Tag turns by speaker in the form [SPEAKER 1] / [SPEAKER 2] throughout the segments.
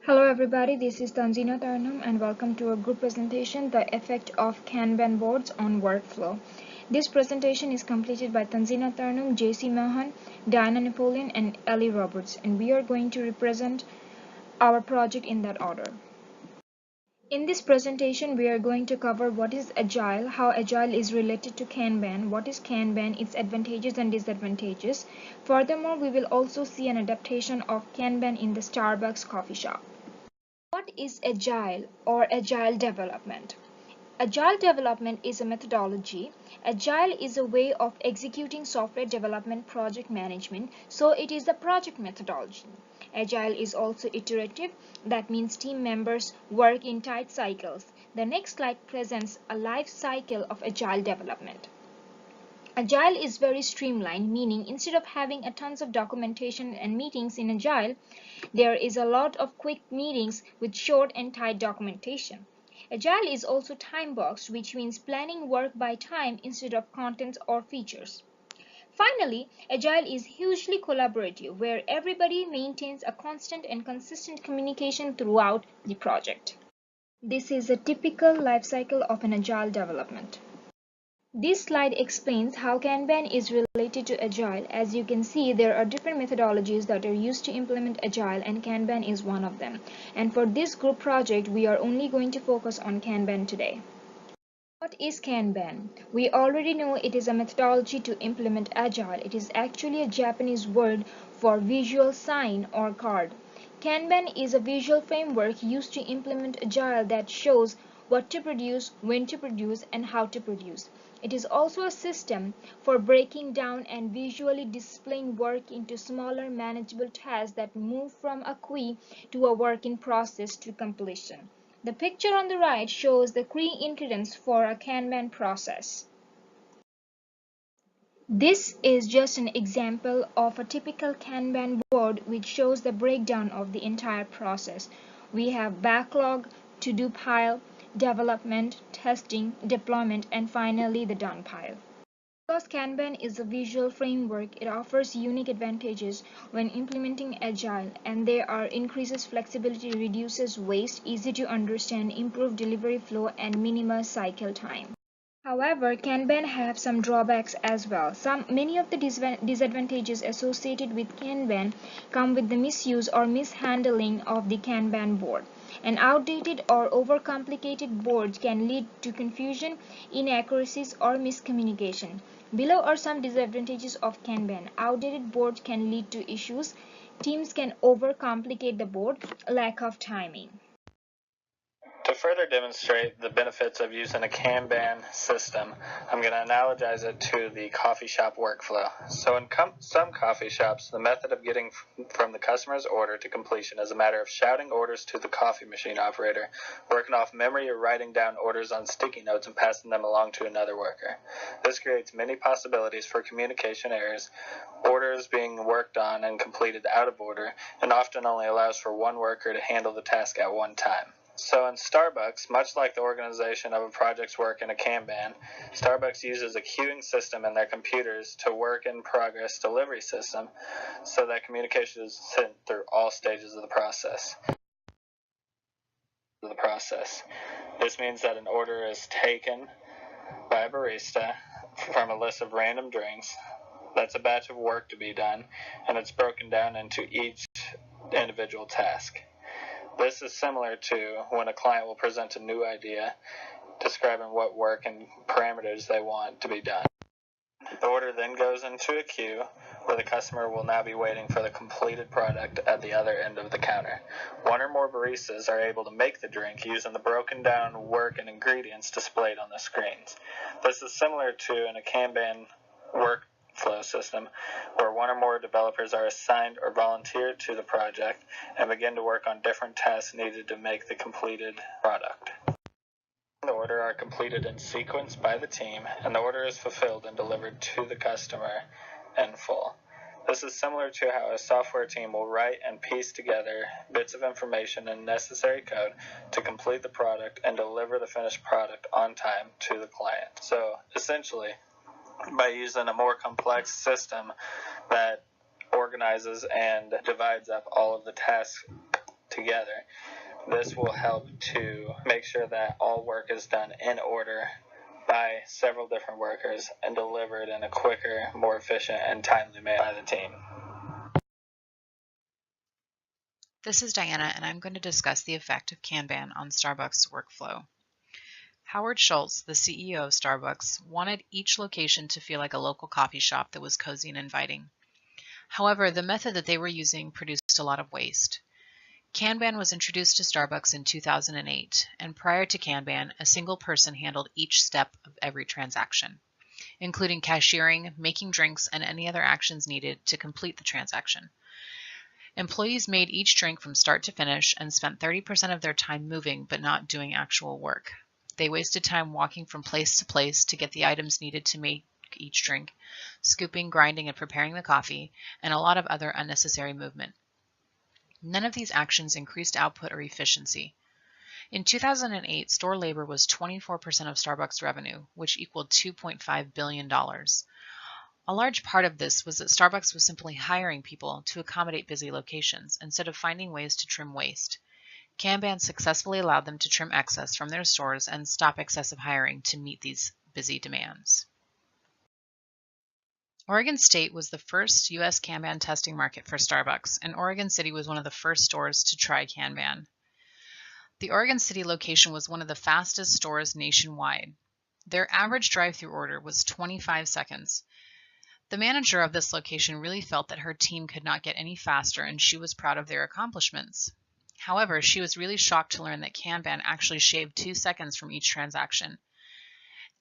[SPEAKER 1] Hello everybody, this is Tanzina Tarnum and welcome to a group presentation, The Effect of Kanban Boards on Workflow. This presentation is completed by Tanzina Tarnum, JC Mahan, Diana Napoleon and Ellie Roberts, and we are going to represent our project in that order. In this presentation, we are going to cover what is Agile, how Agile is related to Kanban, what is Kanban, its advantages and disadvantages. Furthermore, we will also see an adaptation of Kanban in the Starbucks coffee shop. What is Agile or Agile development? Agile development is a methodology. Agile is a way of executing software development project management, so it is a project methodology. Agile is also iterative. That means team members work in tight cycles. The next slide presents a life cycle of Agile development. Agile is very streamlined, meaning instead of having a tons of documentation and meetings in Agile, there is a lot of quick meetings with short and tight documentation. Agile is also time-boxed, which means planning work by time instead of contents or features. Finally, Agile is hugely collaborative, where everybody maintains a constant and consistent communication throughout the project. This is a typical life cycle of an Agile development. This slide explains how Kanban is related to Agile. As you can see, there are different methodologies that are used to implement Agile, and Kanban is one of them. And for this group project, we are only going to focus on Kanban today. What is Kanban? We already know it is a methodology to implement Agile. It is actually a Japanese word for visual sign or card. Kanban is a visual framework used to implement Agile that shows what to produce, when to produce, and how to produce. It is also a system for breaking down and visually displaying work into smaller manageable tasks that move from a queue to a work in process to completion. The picture on the right shows the key ingredients for a Kanban process. This is just an example of a typical Kanban board which shows the breakdown of the entire process. We have backlog, to-do pile, development, testing, deployment, and finally the done pile. Because Kanban is a visual framework, it offers unique advantages when implementing Agile, and there are increases flexibility, reduces waste, easy to understand, improved delivery flow, and minimize cycle time. However, Kanban have some drawbacks as well. Many of the disadvantages associated with Kanban come with the misuse or mishandling of the Kanban board. An outdated or overcomplicated board can lead to confusion, inaccuracies, or miscommunication. Below are some disadvantages of Kanban. Outdated boards can lead to issues. Teams can overcomplicate the board, lack of timing.
[SPEAKER 2] To further demonstrate the benefits of using a Kanban system, I'm going to analogize it to the coffee shop workflow. So in some coffee shops, the method of getting from the customer's order to completion is a matter of shouting orders to the coffee machine operator, working off memory or writing down orders on sticky notes and passing them along to another worker. This creates many possibilities for communication errors, orders being worked on and completed out of order, and often only allows for one worker to handle the task at one time. So in Starbucks, much like the organization of a project's work in a Kanban, Starbucks uses a queuing system in their computers to work in progress delivery system so that communication is sent through all stages of the process. This means that an order is taken by a barista from a list of random drinks. That's a batch of work to be done, and it's broken down into each individual task. This is similar to when a client will present a new idea describing what work and parameters they want to be done. The order then goes into a queue where the customer will now be waiting for the completed product at the other end of the counter. One or more baristas are able to make the drink using the broken down work and ingredients displayed on the screens. This is similar to in a Kanban workflow system where one or more developers are assigned or volunteered to the project and begin to work on different tasks needed to make the completed product. The order are completed in sequence by the team, and the order is fulfilled and delivered to the customer in full. This is similar to how a software team will write and piece together bits of information and necessary code to complete the product and deliver the finished product on time to the client. So essentially, by using a more complex system that organizes and divides up all of the tasks together. This will help to make sure that all work is done in order by several different workers and delivered in a quicker, more efficient, and timely manner by the team.
[SPEAKER 3] This is Diana, and I'm going to discuss the effect of Kanban on Starbucks workflow. Howard Schultz, the CEO of Starbucks, wanted each location to feel like a local coffee shop that was cozy and inviting. However, the method that they were using produced a lot of waste. Kanban was introduced to Starbucks in 2008, and prior to Kanban, a single person handled each step of every transaction, including cashiering, making drinks, and any other actions needed to complete the transaction. Employees made each drink from start to finish and spent 30% of their time moving but not doing actual work. They wasted time walking from place to place to get the items needed to make each drink, scooping, grinding, and preparing the coffee, and a lot of other unnecessary movement. None of these actions increased output or efficiency. In 2008, store labor was 24% of Starbucks revenue, which equaled $2.5 billion. A large part of this was that Starbucks was simply hiring people to accommodate busy locations instead of finding ways to trim waste. Kanban successfully allowed them to trim excess from their stores and stop excessive hiring to meet these busy demands. Oregon State was the first U.S. Kanban testing market for Starbucks, and Oregon City was one of the first stores to try Kanban. The Oregon City location was one of the fastest stores nationwide. Their average drive-through order was 25 seconds. The manager of this location really felt that her team could not get any faster, and she was proud of their accomplishments. However, she was really shocked to learn that Kanban actually shaved 2 seconds from each transaction.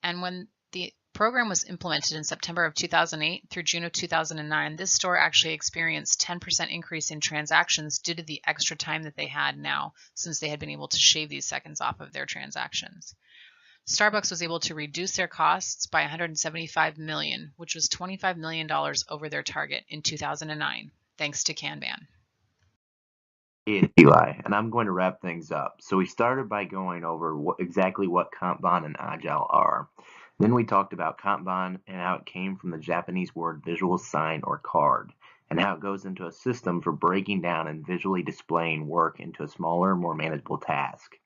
[SPEAKER 3] And when the program was implemented in September of 2008 through June of 2009, this store actually experienced 10% increase in transactions due to the extra time that they had now, since they had been able to shave these seconds off of their transactions. Starbucks was able to reduce their costs by $175 million, which was $25 million over their target in 2009, thanks to Kanban.
[SPEAKER 4] It's Eli, and I'm going to wrap things up. So we started by going over exactly what Kanban and Agile are. Then we talked about Kanban and how it came from the Japanese word visual sign or card, and how it goes into a system for breaking down and visually displaying work into a smaller, more manageable task.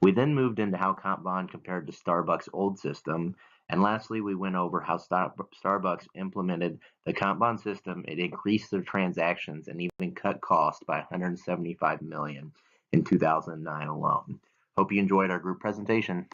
[SPEAKER 4] We then moved into how Kanban compared to Starbucks' old system, and lastly we went over how Starbucks implemented the Kanban system. It increased their transactions and even cut costs by $175 million in 2009 alone. Hope you enjoyed our group presentation.